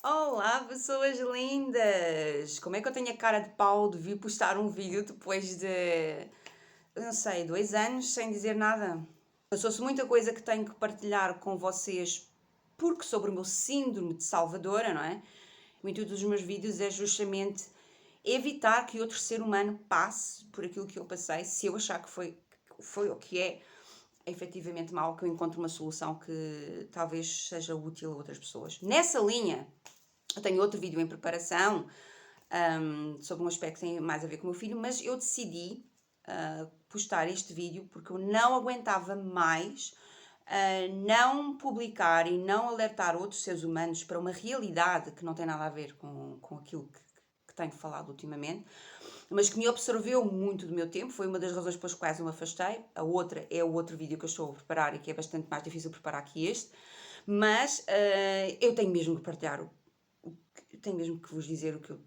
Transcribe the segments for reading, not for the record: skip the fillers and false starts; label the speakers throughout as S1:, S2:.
S1: Olá, pessoas lindas! Como é que eu tenho a cara de pau de vir postar um vídeo depois de, eu não sei, 2 anos sem dizer nada? Passou-se muita coisa que tenho que partilhar com vocês porque sobre o meu síndrome de salvadora, não é? O intuito dos meus vídeos é justamente evitar que outro ser humano passe por aquilo que eu passei, se eu achar que foi ou que é efetivamente mau, que eu encontre uma solução que talvez seja útil a outras pessoas. Nessa linha, eu tenho outro vídeo em preparação sobre um aspecto que tem mais a ver com o meu filho, mas eu decidi postar este vídeo porque eu não aguentava mais não publicar e não alertar outros seres humanos para uma realidade que não tem nada a ver com aquilo que tenho falado ultimamente, mas que me absorveu muito do meu tempo. Foi uma das razões pelas quais eu me afastei. A outra é o outro vídeo que eu estou a preparar e que é bastante mais difícil preparar que este, mas eu tenho mesmo que partilhar tenho mesmo que vos dizer o que eu.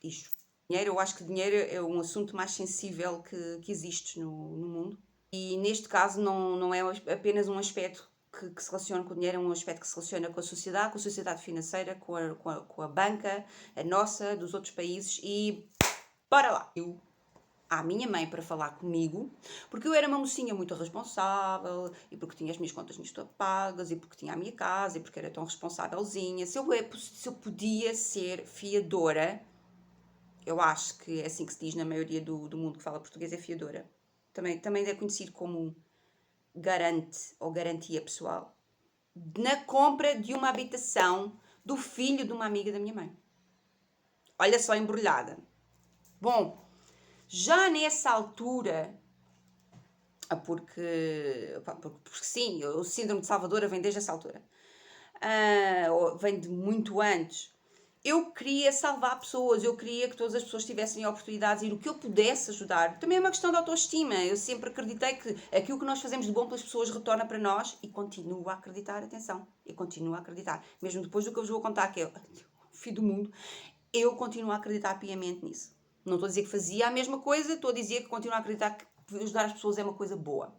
S1: Isto. Dinheiro, eu acho que dinheiro é um assunto mais sensível que existe no mundo. E neste caso não é apenas um aspecto que se relaciona com o dinheiro, é um aspecto que se relaciona com a sociedade financeira, com a banca, a nossa, dos outros países. E bora lá! Eu à minha mãe para falar comigo, porque eu era uma mocinha muito responsável, e porque tinha as minhas contas nisto pagas, e porque tinha a minha casa, e porque era tão responsávelzinha. Se eu podia ser fiadora, eu acho que é assim que se diz na maioria do mundo que fala português, é fiadora. Também é conhecido como garante ou garantia pessoal. Na compra de uma habitação do filho de uma amiga da minha mãe. Olha só, embrulhada. Bom, já nessa altura, porque sim, o síndrome de Salvador vem desde essa altura, vem de muito antes. Eu queria salvar pessoas, eu queria que todas as pessoas tivessem oportunidades e no que eu pudesse ajudar. Também é uma questão de autoestima. Eu sempre acreditei que aquilo que nós fazemos de bom pelas pessoas retorna para nós e continuo a acreditar, atenção, eu continuo a acreditar. Mesmo depois do que eu vos vou contar, que é o fim do mundo, eu continuo a acreditar piamente nisso. Não estou a dizer que fazia a mesma coisa, estou a dizer que continuo a acreditar que ajudar as pessoas é uma coisa boa.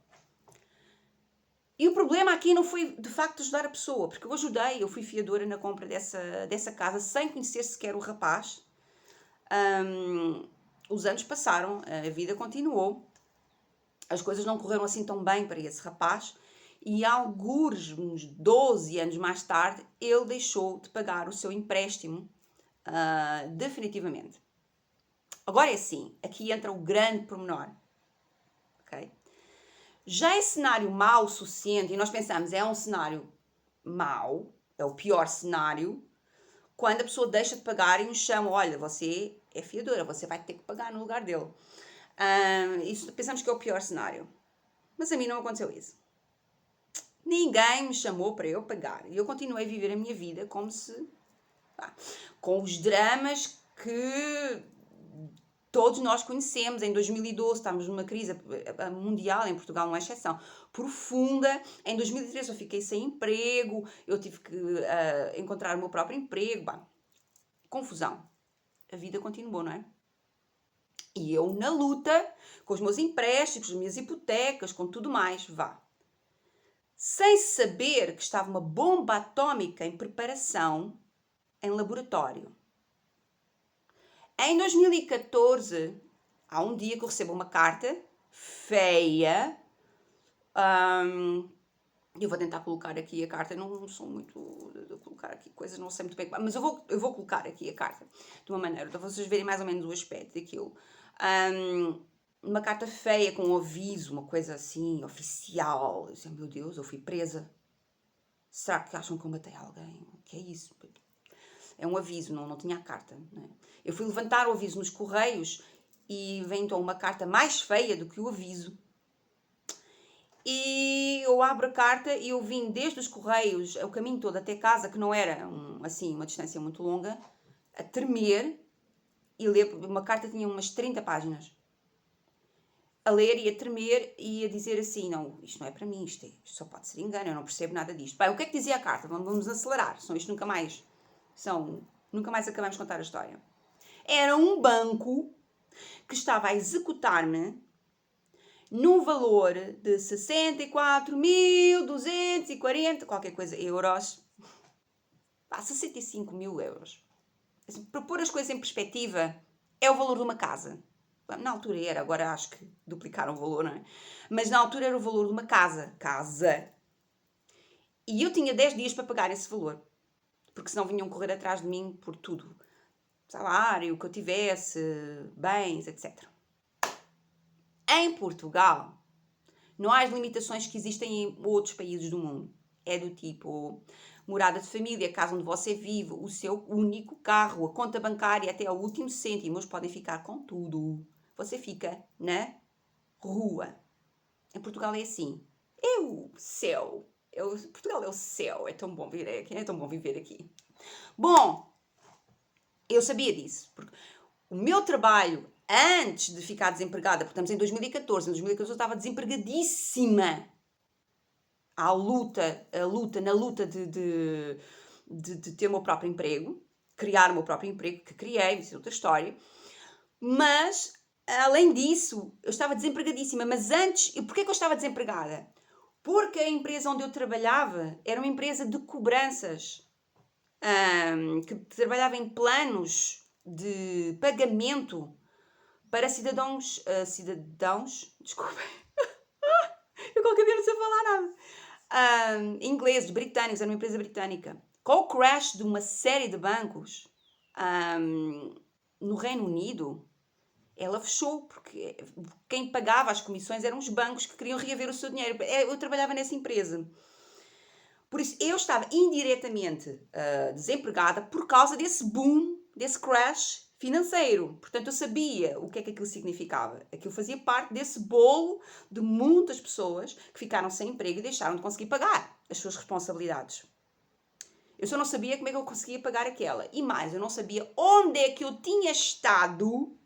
S1: E o problema aqui não foi de facto ajudar a pessoa, porque eu fui fiadora na compra dessa casa sem conhecer sequer o rapaz. Os anos passaram, a vida continuou, as coisas não correram assim tão bem para esse rapaz e alguns, uns 12 anos mais tarde, ele deixou de pagar o seu empréstimo definitivamente. Agora é assim, aqui entra o grande pormenor, ok? Já é cenário mau o suficiente, e nós pensamos, é um cenário mau, é o pior cenário, quando a pessoa deixa de pagar e nos chama, olha, você é fiadora, você vai ter que pagar no lugar dele. Isso pensamos que é o pior cenário. Mas a mim não aconteceu isso. Ninguém me chamou para eu pagar. E eu continuei a viver a minha vida como se... com os dramas que todos nós conhecemos. Em 2012 estávamos numa crise mundial, em Portugal não é exceção, profunda. Em 2013 eu fiquei sem emprego, eu tive que encontrar o meu próprio emprego. Confusão. A vida continuou, não é? E eu na luta, com os meus empréstimos, as minhas hipotecas, com tudo mais, sem saber que estava uma bomba atómica em preparação em laboratório. Em 2014, há um dia que eu recebo uma carta feia. Eu vou tentar colocar aqui a carta, não sou muito de colocar aqui coisas, não sei muito bem, mas eu vou colocar aqui a carta de uma maneira, para vocês verem mais ou menos o aspecto daquilo. Uma carta feia com um aviso, uma coisa assim, oficial. Eu disse, meu Deus, eu fui presa. Será que acham que eu matei alguém? O que é isso? É um aviso, não tinha a carta. Não é? Eu fui levantar o aviso nos correios e vem então uma carta mais feia do que o aviso. E eu abro a carta e eu vim desde os correios, o caminho todo até casa, que não era assim uma distância muito longa, a tremer e ler. Uma carta tinha umas 30 páginas. A ler e a tremer e a dizer assim, não, isto não é para mim, isto só pode ser engano, eu não percebo nada disto. Bem, o que é que dizia a carta? Vamos acelerar, nunca mais acabamos de contar a história. Era um banco que estava a executar-me num valor de 64.240 qualquer coisa euros Pá, 65 mil euros. Assim, para pôr as coisas em perspectiva, é o valor de uma casa. Na altura era, agora acho que duplicaram o valor, não é? Mas na altura era o valor de uma casa. Casa. E eu tinha 10 dias para pagar esse valor. Porque senão vinham correr atrás de mim por tudo. Salário, o que eu tivesse, bens, etc. Em Portugal, não há as limitações que existem em outros países do mundo. É do tipo morada de família, a casa onde você vive, o seu único carro, a conta bancária até ao último cêntimo. Eles podem ficar com tudo. Você fica na rua. Em Portugal é assim. É o céu. Portugal é o céu. É tão bom viver aqui. É tão bom viver aqui. Bom, eu sabia disso. Porque o meu trabalho, antes de ficar desempregada, porque estamos em 2014, em 2014 eu estava desempregadíssima. Na luta de ter o meu próprio emprego, criar o meu próprio emprego, que criei, isso é outra história. Mas, além disso, eu estava desempregadíssima. Mas antes, porquê que eu estava desempregada? Porque a empresa onde eu trabalhava era uma empresa de cobranças, que trabalhava em planos de pagamento para cidadãos, desculpem, eu qualquer dia não sei falar nada, ingleses, britânicos, era uma empresa britânica. Com o crash de uma série de bancos no Reino Unido, ela fechou, porque quem pagava as comissões eram os bancos que queriam reaver o seu dinheiro. Eu trabalhava nessa empresa. Por isso, eu estava indiretamente desempregada por causa desse boom, desse crash financeiro. Portanto, eu sabia o que é que aquilo significava. Aquilo fazia parte desse bolo de muitas pessoas que ficaram sem emprego e deixaram de conseguir pagar as suas responsabilidades. Eu só não sabia como é que eu conseguia pagar aquela. E mais, eu não sabia onde é que eu tinha estado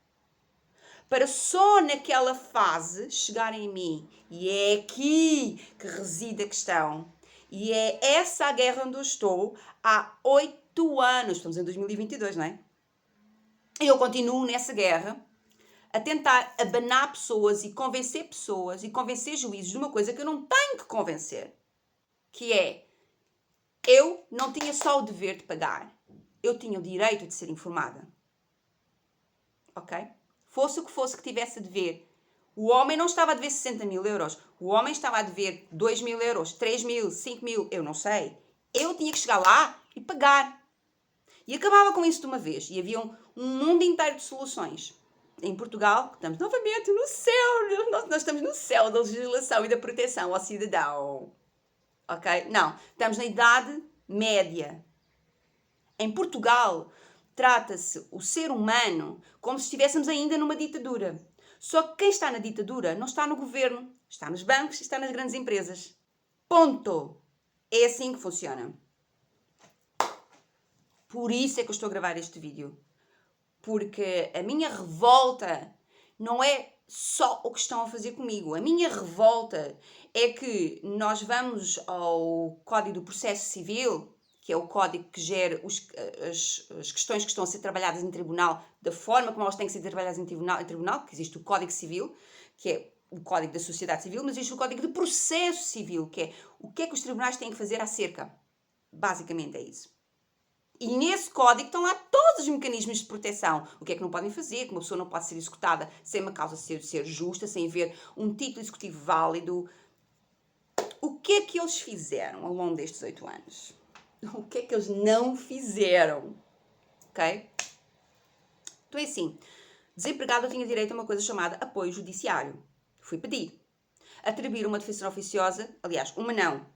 S1: para só naquela fase chegarem em mim. E é aqui que reside a questão. E é essa a guerra onde eu estou há 8 anos. Estamos em 2022, não é? E eu continuo nessa guerra a tentar abanar pessoas e convencer juízes de uma coisa que eu não tenho que convencer. Que é, eu não tinha só o dever de pagar. Eu tinha o direito de ser informada. Ok? Fosse o que fosse que tivesse a dever. O homem não estava a dever 60 mil euros. O homem estava a dever 2 mil euros, 3 mil, 5 mil, eu não sei. Eu tinha que chegar lá e pagar. E acabava com isso de uma vez. E havia um mundo inteiro de soluções. Em Portugal, estamos novamente no céu. Nós estamos no céu da legislação e da proteção ao cidadão. Ok? Não. Estamos na Idade Média. Em Portugal, trata-se o ser humano como se estivéssemos ainda numa ditadura. Só que quem está na ditadura não está no governo, está nos bancos e está nas grandes empresas. Ponto. É assim que funciona. Por isso é que eu estou a gravar este vídeo. Porque a minha revolta não é só o que estão a fazer comigo. A minha revolta é que nós vamos ao Código do Processo Civil, que é o código que gera as questões que estão a ser trabalhadas em tribunal, da forma como elas têm que ser trabalhadas em tribunal, que existe o Código Civil, que é o Código da Sociedade Civil, mas existe o Código de Processo Civil, que é o que os tribunais têm que fazer acerca. Basicamente é isso. E nesse código estão lá todos os mecanismos de proteção. O que é que não podem fazer, que uma pessoa não pode ser executada sem uma causa ser justa, sem haver um título executivo válido. O que é que eles fizeram ao longo destes 8 anos? O que é que eles não fizeram? Ok? Então é assim, desempregado eu tinha direito a uma coisa chamada apoio judiciário. Fui pedir. Atribuir uma defesa oficiosa, aliás, uma não,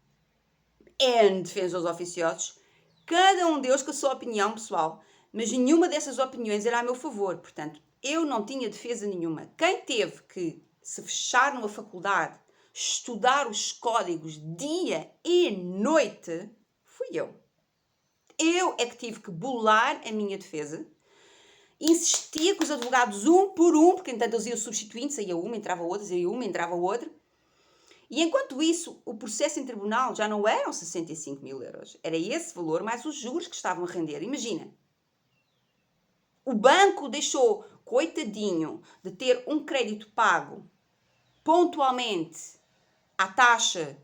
S1: N defensores oficiosos, cada um deles com a sua opinião pessoal, mas nenhuma dessas opiniões era a meu favor, portanto, eu não tinha defesa nenhuma. Quem teve que se fechar numa faculdade, estudar os códigos dia e noite, fui eu. Eu é que tive que bolar a minha defesa, insistia com os advogados um por um, porque entanto eles iam substituindo, saía uma, entrava outra, saía uma, entrava outra. E enquanto isso, o processo em tribunal já não eram 65 mil euros. Era esse valor mais os juros que estavam a render. Imagina. O banco deixou, coitadinho, de ter um crédito pago pontualmente à taxa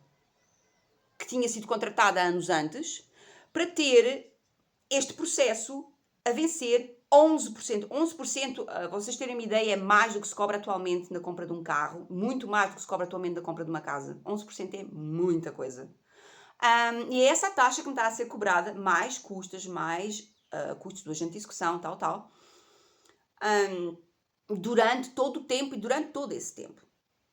S1: que tinha sido contratada anos antes, para ter este processo a vencer 11%. 11%, vocês terem uma ideia, é mais do que se cobra atualmente na compra de um carro, muito mais do que se cobra atualmente na compra de uma casa. 11% é muita coisa. E é essa taxa que me está a ser cobrada, mais custos, mais custos do agente de execução, tal, durante todo o tempo e durante todo esse tempo.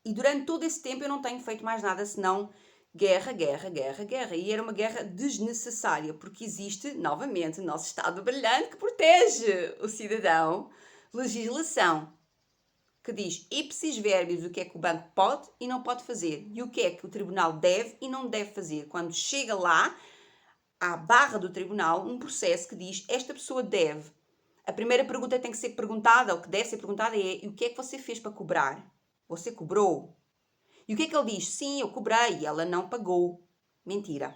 S1: E durante todo esse tempo eu não tenho feito mais nada senão guerra, guerra, guerra, guerra. E era uma guerra desnecessária, porque existe, novamente, o nosso Estado brilhante que protege o cidadão. Legislação que diz ipsis verbis o que é que o banco pode e não pode fazer. E o que é que o tribunal deve e não deve fazer. Quando chega lá, à barra do tribunal, um processo que diz esta pessoa deve. A primeira pergunta que tem que ser perguntada, ou que deve ser perguntada é: e o que é que você fez para cobrar? Você cobrou? E o que é que ele diz? Sim, eu cobrei e ela não pagou. Mentira.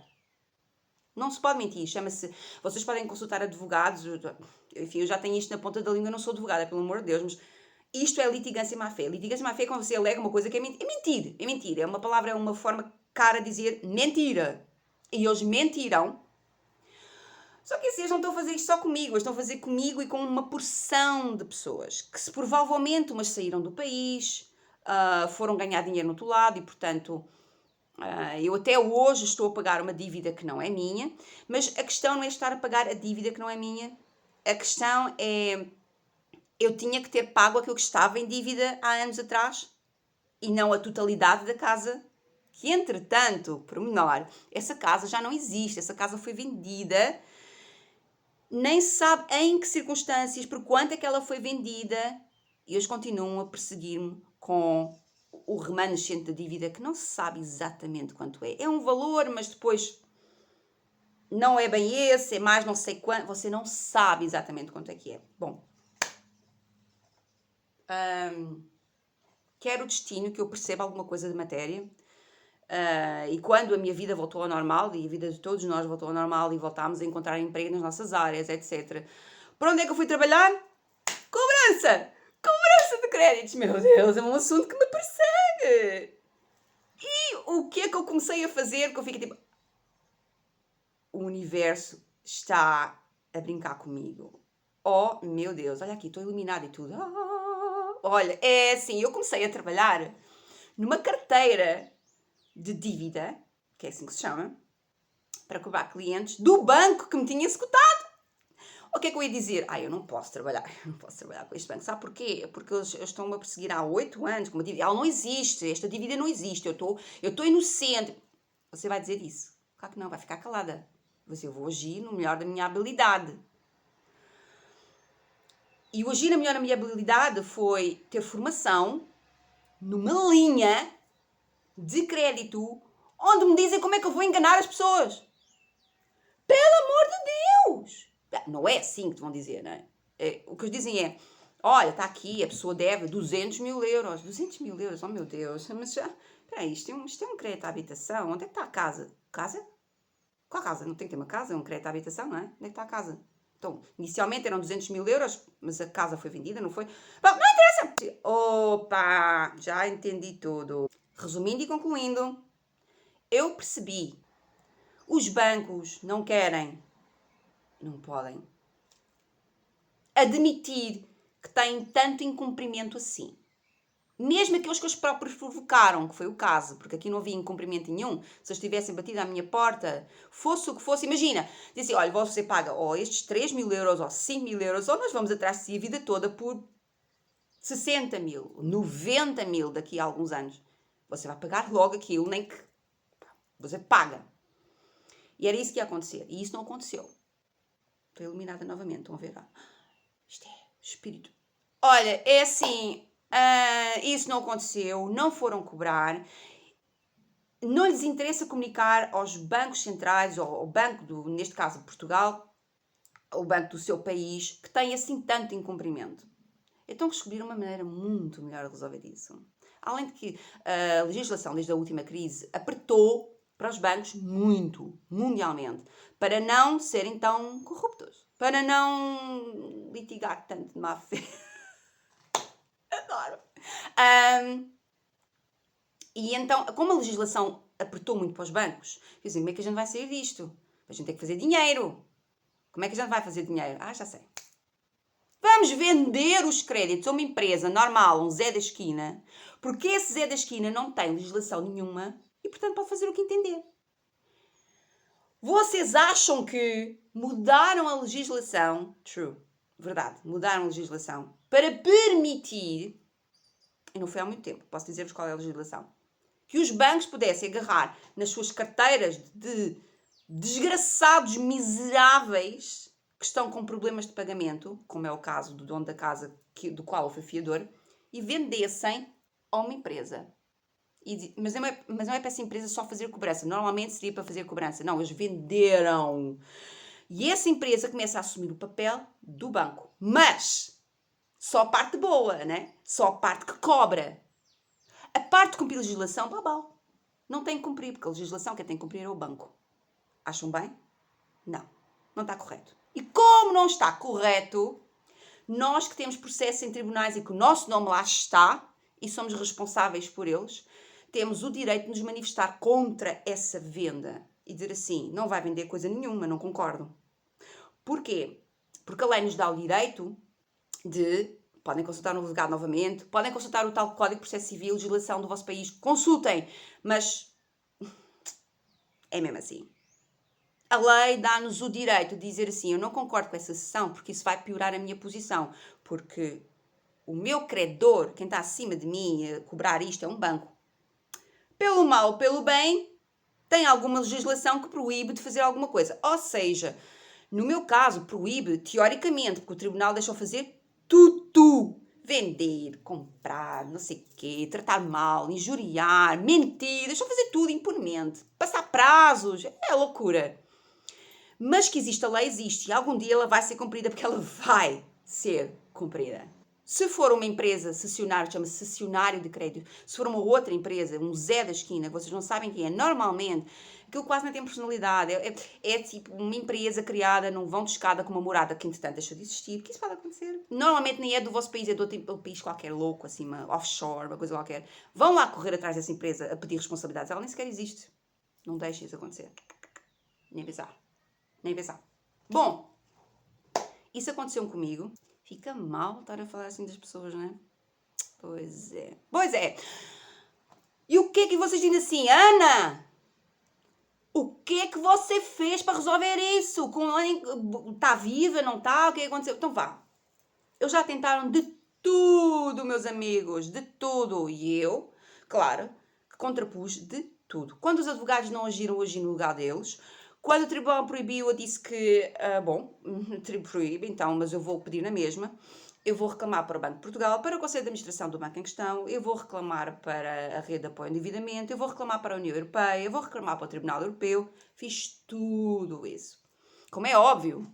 S1: Não se pode mentir. Chama-se... Vocês podem consultar advogados. Enfim, eu já tenho isto na ponta da língua, eu não sou advogada, pelo amor de Deus, mas isto é litigância má-fé. Litigância má-fé é quando você alega uma coisa que é mentir. É mentir. É mentir. É uma palavra, é uma forma cara de dizer mentira. E eles mentiram. Só que assim, eles não estão a fazer isto só comigo, eles estão a fazer comigo e com uma porção de pessoas que se provavelmente umas saíram do país, foram ganhar dinheiro no outro lado e, portanto, eu até hoje estou a pagar uma dívida que não é minha, mas a questão não é estar a pagar a dívida que não é minha, a questão é eu tinha que ter pago aquilo que estava em dívida há anos atrás e não a totalidade da casa, que entretanto, por menor, essa casa já não existe, essa casa foi vendida. Nem se sabe em que circunstâncias, por quanto é que ela foi vendida, e eles continuam a perseguir-me com o remanescente da dívida, que não se sabe exatamente quanto é. É um valor, mas depois não é bem esse, é mais não sei quanto, você não sabe exatamente quanto é que é. Bom, quero o destino que eu perceba alguma coisa de matéria. E quando a minha vida voltou ao normal, e a vida de todos nós voltou ao normal, e voltámos a encontrar emprego nas nossas áreas, etc. Por onde é que eu fui trabalhar? Cobrança! Cobrança de créditos! Meu Deus, é um assunto que me persegue! E o que é que eu comecei a fazer? Que eu fiquei tipo... O universo está a brincar comigo. Oh, meu Deus, olha aqui, estou iluminada e tudo. Olha, é assim, eu comecei a trabalhar numa carteira de dívida, que é assim que se chama, para cobrar clientes do banco que me tinha executado. O que é que eu ia dizer? Eu não posso trabalhar com este banco. Sabe porquê? Porque eles estão-me a perseguir há 8 anos com uma dívida. Ela não existe, esta dívida não existe, eu estou inocente. Você vai dizer isso? Claro que não, vai ficar calada. Eu vou agir no melhor da minha habilidade. E o agir no melhor da minha habilidade foi ter formação numa linha de crédito onde me dizem como é que eu vou enganar as pessoas. Pelo amor de Deus! Não é assim que te vão dizer, não é? O que eles dizem é, olha, está aqui, a pessoa deve 200 mil euros. 200 mil euros, oh meu Deus. Mas já, peraí, isto é um crédito à habitação. Onde é que está a casa? Casa? Qual casa? Não tem que ter uma casa, é um crédito à habitação, não é? Onde é que está a casa? Então, inicialmente eram 200 mil euros, mas a casa foi vendida, não foi? Bom, não interessa! Opa, já entendi tudo. Resumindo e concluindo, eu percebi. Os bancos não querem, não podem, admitir que têm tanto incumprimento assim. Mesmo aqueles que eles próprios provocaram, que foi o caso, porque aqui não havia incumprimento nenhum, se eles tivessem batido à minha porta, fosse o que fosse, imagina, dizem, olha, você paga ou estes 3 mil euros ou 5 mil euros, ou nós vamos atrás de si a vida toda por 60 mil, 90 mil daqui a alguns anos. Você vai pagar logo aquilo, nem que... Você paga. E era isso que ia acontecer. E isso não aconteceu. Estou iluminada novamente. Estão a ver? Isto é espírito. Olha, é assim. Isso não aconteceu. Não foram cobrar. Não lhes interessa comunicar aos bancos centrais, ou ao banco, neste caso Portugal, o banco do seu país, que tem assim tanto incumprimento. Então descobriram uma maneira muito melhor de resolver isso. Além de que a legislação, desde a última crise, apertou para os bancos muito, mundialmente, para não serem tão corruptos, para não litigar tanto de má fé. Adoro! E então, como a legislação apertou muito para os bancos, dizem, como é que a gente vai sair disto? A gente tem que fazer dinheiro. Como é que a gente vai fazer dinheiro? Ah, já sei. Vamos vender os créditos a uma empresa normal, um Zé da Esquina, porque esse Zé da Esquina não tem legislação nenhuma e, portanto, pode fazer o que entender. Vocês acham que mudaram a legislação? True. Verdade. Mudaram a legislação para permitir, e não foi há muito tempo, posso dizer-vos qual é a legislação, que os bancos pudessem agarrar nas suas carteiras de desgraçados miseráveis que estão com problemas de pagamento, como é o caso do dono da casa do qual eu fui fiador, e vendessem a uma empresa. Mas não é para essa empresa só fazer cobrança. Normalmente seria para fazer cobrança. Não, eles venderam. E essa empresa começa a assumir o papel do banco. Mas só a parte boa, né? Só a parte que cobra. A parte que cumprir legislação, babau. Não tem que cumprir, porque a legislação quem tem que cumprir é o banco. Acham bem? Não. Não está correto. E como não está correto, nós que temos processos em tribunais e que o nosso nome lá está, e somos responsáveis por eles, temos o direito de nos manifestar contra essa venda. E dizer assim, não vai vender coisa nenhuma, não concordo. Porquê? Porque a lei nos dá o direito de... Podem consultar no advogado novamente, podem consultar o tal Código de Processo Civil, legislação do vosso país, consultem, mas é mesmo assim. A lei dá-nos o direito de dizer assim, eu não concordo com essa sessão porque isso vai piorar a minha posição, porque o meu credor, quem está acima de mim a cobrar isto é um banco. Pelo mal ou pelo bem, tem alguma legislação que proíbe de fazer alguma coisa. Ou seja, no meu caso, proíbe teoricamente, porque o tribunal deixou fazer tudo. Vender, comprar, não sei o quê, tratar mal, injuriar, mentir, deixou fazer tudo impunemente. Passar prazos, é loucura. Mas que existe a lei, existe. E algum dia ela vai ser cumprida porque ela vai ser cumprida. Se for uma empresa cessionária, chama-se cessionário de crédito. Se for uma outra empresa, um Zé da Esquina, vocês não sabem quem é, normalmente, aquilo quase não tem personalidade. É tipo uma empresa criada num vão de escada com uma morada que, entretanto, deixou de existir. Porque isso pode acontecer. Normalmente nem é do vosso país, é de outro país qualquer louco, assim, uma offshore, uma coisa qualquer. Vão lá correr atrás dessa empresa a pedir responsabilidades. Ela nem sequer existe. Não deixem isso acontecer. Nem pensar. Nem pensar. Bom, isso aconteceu comigo. Fica mal estar a falar assim das pessoas, não é? Pois é. Pois é. E o que é que vocês dizem assim? Ana, o que é que você fez para resolver isso? Está viva, não está? O que é que aconteceu? Então vá. Eles já tentaram de tudo, meus amigos. De tudo. E eu, claro, que contrapus de tudo. Quando os advogados não agiram, eu agi no lugar deles. Quando o tribunal proibiu, eu disse que, o tribunal proíbe, então, mas eu vou pedir na mesma. Eu vou reclamar para o Banco de Portugal, para o Conselho de Administração do banco em questão, eu vou reclamar para a Rede de Apoio ao Endividamento, eu vou reclamar para a União Europeia, eu vou reclamar para o Tribunal Europeu. Fiz tudo isso. Como é óbvio,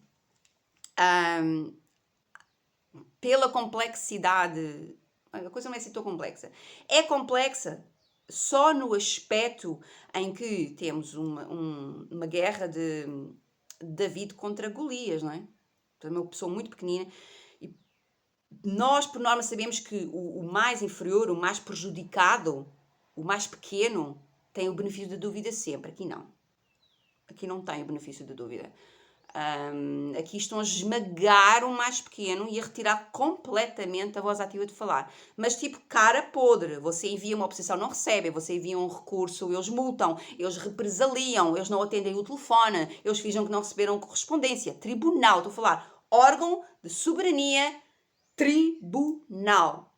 S1: pela complexidade, a coisa não é assim tão complexa. É complexa só no aspecto em que temos uma guerra de David contra Golias, não é? Então, é uma pessoa muito pequenina e nós, por norma, sabemos que o mais inferior, o mais prejudicado, o mais pequeno, tem o benefício da dúvida sempre. Aqui não. Aqui não tem o benefício da dúvida. Aqui estão a esmagar o mais pequeno e a retirar completamente a voz ativa de falar. Mas tipo, cara podre, você envia uma oposição, não recebe, você envia um recurso, eles multam, eles represaliam, eles não atendem o telefone, eles fingem que não receberam correspondência. Tribunal, estou a falar, órgão de soberania, tribunal.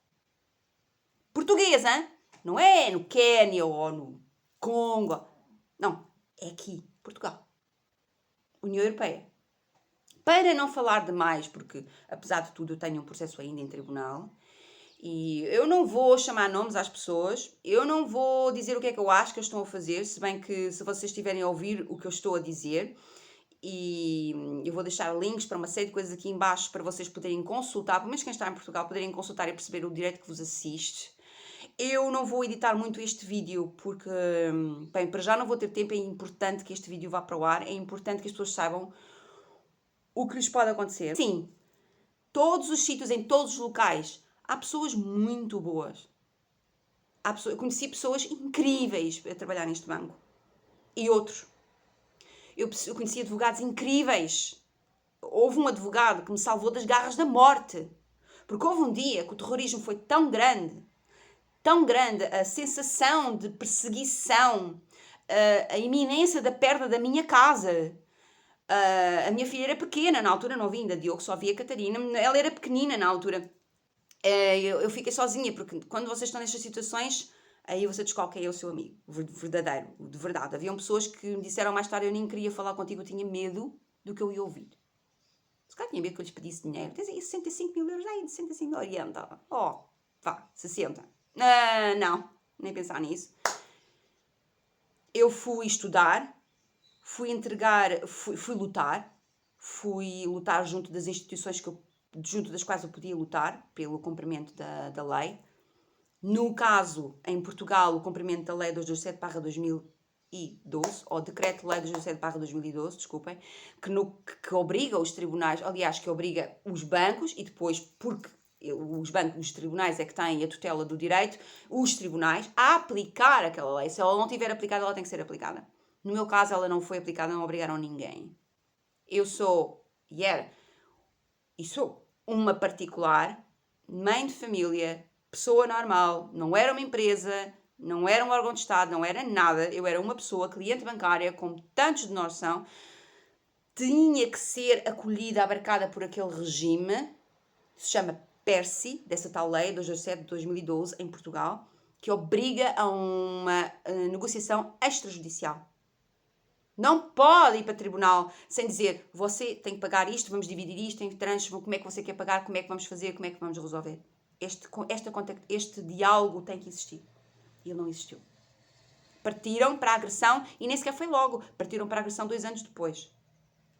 S1: Português, hein? Não é no Quénia ou no Congo. Não, é aqui, Portugal. União Europeia. Para não falar demais, porque apesar de tudo eu tenho um processo ainda em tribunal e eu não vou chamar nomes às pessoas, eu não vou dizer o que é que eu acho que eles estão a fazer, se bem que se vocês estiverem a ouvir o que eu estou a dizer, e eu vou deixar links para uma série de coisas aqui em baixo para vocês poderem consultar, pelo menos quem está em Portugal, poderem consultar e perceber o direito que vos assiste. Eu não vou editar muito este vídeo porque, bem, para já não vou ter tempo, é importante que este vídeo vá para o ar, é importante que as pessoas saibam o que lhes pode acontecer. Sim, todos os sítios, em todos os locais, há pessoas muito boas. Eu conheci pessoas incríveis a trabalhar neste banco. E outros. Eu conheci advogados incríveis houve um advogado que me salvou das garras da morte. Porque houve um dia que o terrorismo foi tão grande, a sensação de perseguição, a iminência da perda da minha casa. A minha filha era pequena, na altura não vi ainda Diogo, só via a Catarina, ela era pequenina na altura. Eu fiquei sozinha, porque quando vocês estão nestas situações, aí você descobre quem é o seu amigo, verdadeiro, de verdade. Haviam pessoas que me disseram mais tarde, eu nem queria falar contigo, eu tinha medo do que eu ia ouvir. Se calhar tinha medo que eu lhes pedisse dinheiro. Tens aí 65 mil euros, aí 65 mil, orienta. Vá, 60. Não, nem pensar nisso. Eu fui estudar, fui lutar, junto das instituições junto das quais eu podia lutar pelo cumprimento da lei. No caso, em Portugal, o cumprimento da lei 227/2012, ou Decreto-Lei 227/2012, desculpem, que obriga os tribunais, aliás, que obriga os bancos, e depois, porque os tribunais é que têm a tutela do direito, os tribunais, a aplicar aquela lei. Se ela não tiver aplicada, ela tem que ser aplicada. No meu caso, ela não foi aplicada, não obrigaram ninguém. Eu sou, sou uma particular, mãe de família, pessoa normal, não era uma empresa, não era um órgão de Estado, não era nada. Eu era uma pessoa, cliente bancária, como tantos de nós são, tinha que ser acolhida, abarcada por aquele regime, se chama PERSI, dessa tal lei, 227 de 2012, em Portugal, que obriga a uma negociação extrajudicial. Não pode ir para tribunal sem dizer, você tem que pagar isto, vamos dividir isto em tranches, como é que você quer pagar, como é que vamos fazer, como é que vamos resolver. Este diálogo tem que existir. E ele não existiu. Partiram para a agressão, e nem sequer foi logo, partiram para a agressão 2 anos depois,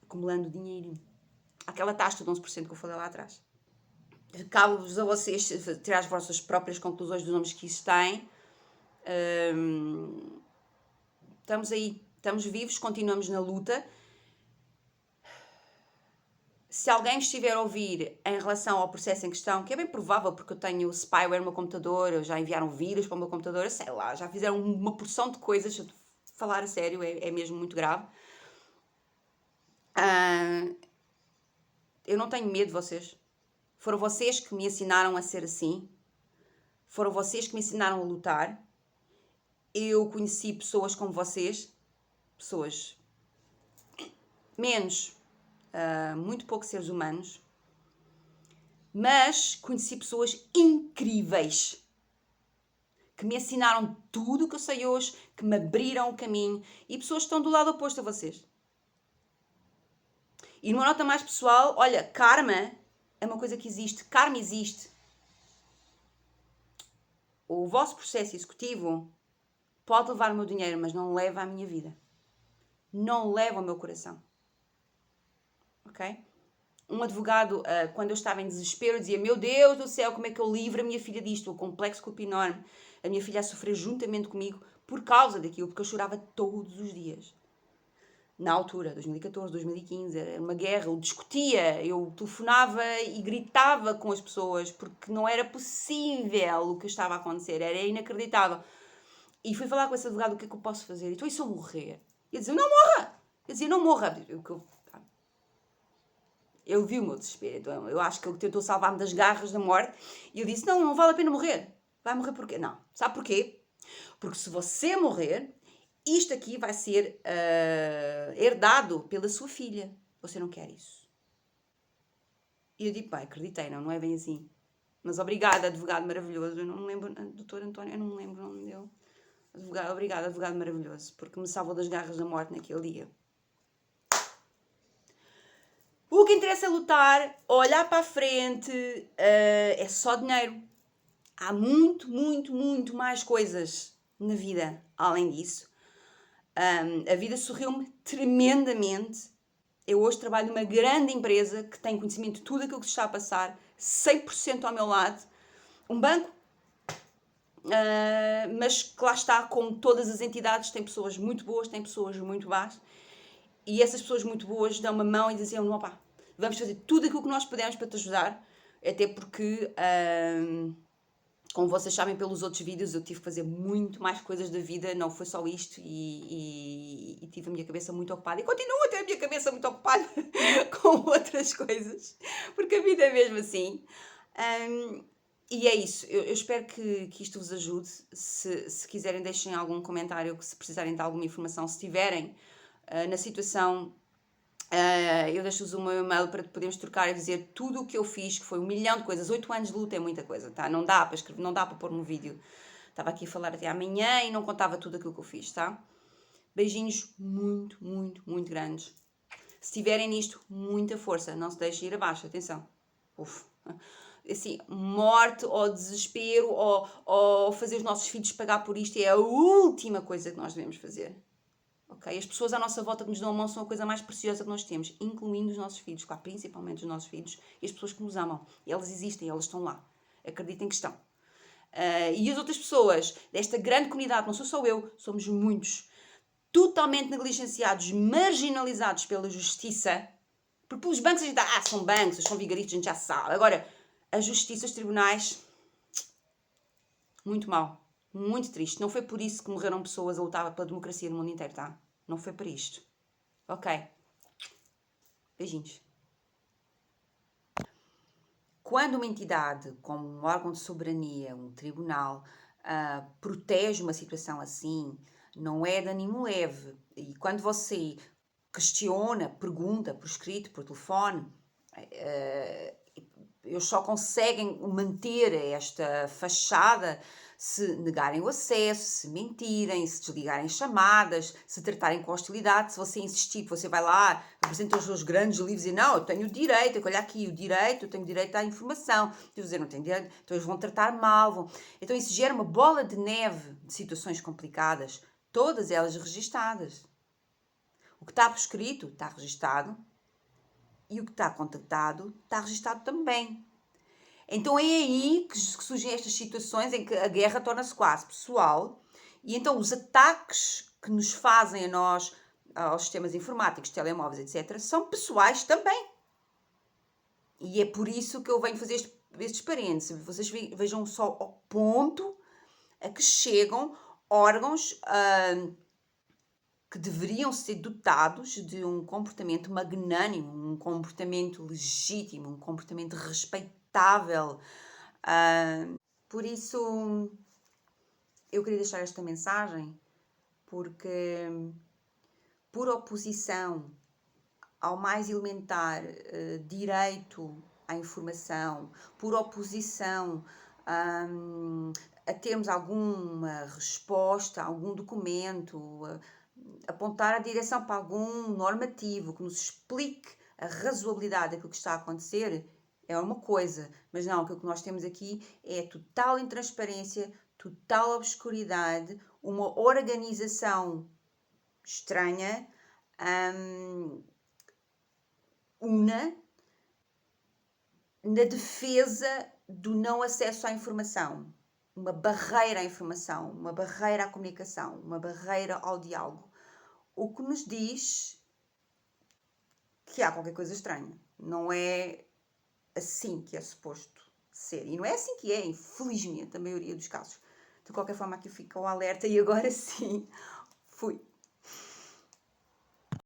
S1: acumulando dinheiro. Aquela taxa de 11% que eu falei lá atrás. Cabe-vos a vocês tirar as vossas próprias conclusões dos nomes que isso tem. Estamos aí. Estamos vivos, continuamos na luta. Se alguém estiver a ouvir em relação ao processo em questão, que é bem provável porque eu tenho spyware no meu computador, já enviaram vírus para o meu computador, sei lá, já fizeram uma porção de coisas, falar a sério, é mesmo muito grave. Eu não tenho medo de vocês. Foram vocês que me ensinaram a ser assim. Foram vocês que me ensinaram a lutar. Eu conheci pessoas como vocês, pessoas menos, muito poucos seres humanos, mas conheci pessoas incríveis que me ensinaram tudo o que eu sei hoje, que me abriram o caminho, e pessoas que estão do lado oposto a vocês. E numa nota mais pessoal, olha, karma é uma coisa que existe, karma existe. O vosso processo executivo pode levar o meu dinheiro, mas não leva a minha vida. Não leva o meu coração. Ok? Um advogado, quando eu estava em desespero, dizia, meu Deus do céu, como é que eu livro a minha filha disto? Um complexo culpa enorme. A minha filha a sofrer juntamente comigo por causa daquilo, porque eu chorava todos os dias. Na altura, 2014, 2015, era uma guerra, eu discutia, eu telefonava e gritava com as pessoas, porque não era possível o que estava a acontecer, era inacreditável. E fui falar com esse advogado, o que é que eu posso fazer? Então, e se eu morrer? Eu dizia, não morra! Eu dizia, não morra! Ele viu o meu desespero, então eu acho que ele tentou salvar-me das garras da morte, e eu disse, não vale a pena morrer. Vai morrer porquê? Não. Sabe porquê? Porque se você morrer, isto aqui vai ser herdado pela sua filha. Você não quer isso. E eu digo, pai, acreditei, não é bem assim. Mas obrigada, advogado maravilhoso. Eu não me lembro, doutor António, eu não me lembro o nome dele. Obrigada, advogado maravilhoso, porque me salvou das garras da morte naquele dia. O que interessa é lutar, olhar para a frente, é só dinheiro. Há muito, muito, muito mais coisas na vida além disso. A vida sorriu-me tremendamente. Eu hoje trabalho numa grande empresa que tem conhecimento de tudo aquilo que se está a passar, 100% ao meu lado. Um banco, mas que lá está, como todas as entidades, tem pessoas muito boas, tem pessoas muito más. E essas pessoas muito boas dão uma mão e dizem, opa, vamos fazer tudo aquilo que nós podemos para te ajudar, até porque Como vocês sabem pelos outros vídeos, eu tive que fazer muito mais coisas da vida, não foi só isto, e tive a minha cabeça muito ocupada. E continuo a ter a minha cabeça muito ocupada com outras coisas, porque a vida é mesmo assim. E é isso, eu espero que isto vos ajude. Se quiserem, deixem algum comentário, se precisarem de alguma informação, se estiverem na situação. Eu deixo-vos o meu e-mail para podermos trocar e dizer tudo o que eu fiz, que foi 1 milhão de coisas. 8 anos de luta é muita coisa, tá? Não dá para escrever, não dá para pôr num vídeo. Estava aqui a falar até amanhã e não contava tudo aquilo que eu fiz, tá? Beijinhos muito, muito, muito grandes. Se estiverem nisto, muita força. Não se deixem ir abaixo, atenção. Uf. Assim, morte ou desespero ou fazer os nossos filhos pagar por isto é a última coisa que nós devemos fazer. Okay? As pessoas à nossa volta que nos dão a mão são a coisa mais preciosa que nós temos, incluindo os nossos filhos, claro, principalmente os nossos filhos e as pessoas que nos amam. Eles existem, eles estão lá. Acreditem que estão. E as outras pessoas desta grande comunidade, não sou só eu, somos muitos, totalmente negligenciados, marginalizados pela justiça, porque pelos bancos a gente são bancos, são vigaristas, a gente já sabe. Agora, a justiça, os tribunais, muito mal. Muito triste. Não foi por isso que morreram pessoas a lutar pela democracia no mundo inteiro, tá? Não foi por isto. Ok. Beijinhos. Quando uma entidade, como um órgão de soberania, um tribunal, protege uma situação assim, não é de ânimo leve. E quando você questiona, pergunta por escrito, por telefone, eles só conseguem manter esta fachada se negarem o acesso, se mentirem, se desligarem chamadas, se tratarem com hostilidade. Se você insistir, você vai lá, apresenta os seus grandes livros e não, eu tenho o direito, olha aqui, o direito, eu tenho direito à informação. E dizer, não tenho direito, então eles vão tratar mal. Então isso gera uma bola de neve de situações complicadas, todas elas registadas. O que está por escrito está registado e o que está contactado está registado também. Então é aí que surgem estas situações em que a guerra torna-se quase pessoal e então os ataques que nos fazem a nós, aos sistemas informáticos, telemóveis, etc., são pessoais também. E é por isso que eu venho fazer estes parênteses. Vocês vejam só ao ponto a que chegam órgãos que deveriam ser dotados de um comportamento magnânimo, um comportamento legítimo, um comportamento respeitável. Por isso, eu queria deixar esta mensagem, porque por oposição ao mais elementar direito à informação, por oposição a termos alguma resposta, algum documento, apontar a direção para algum normativo que nos explique a razoabilidade daquilo que está a acontecer, é uma coisa, mas não, aquilo que nós temos aqui é total intransparência, total obscuridade, uma organização estranha, na defesa do não acesso à informação, uma barreira à informação, uma barreira à comunicação, uma barreira ao diálogo. O que nos diz que há qualquer coisa estranha. Não é assim que é suposto ser. E não é assim que é, infelizmente, a maioria dos casos. De qualquer forma, aqui fica o alerta e agora sim, fui.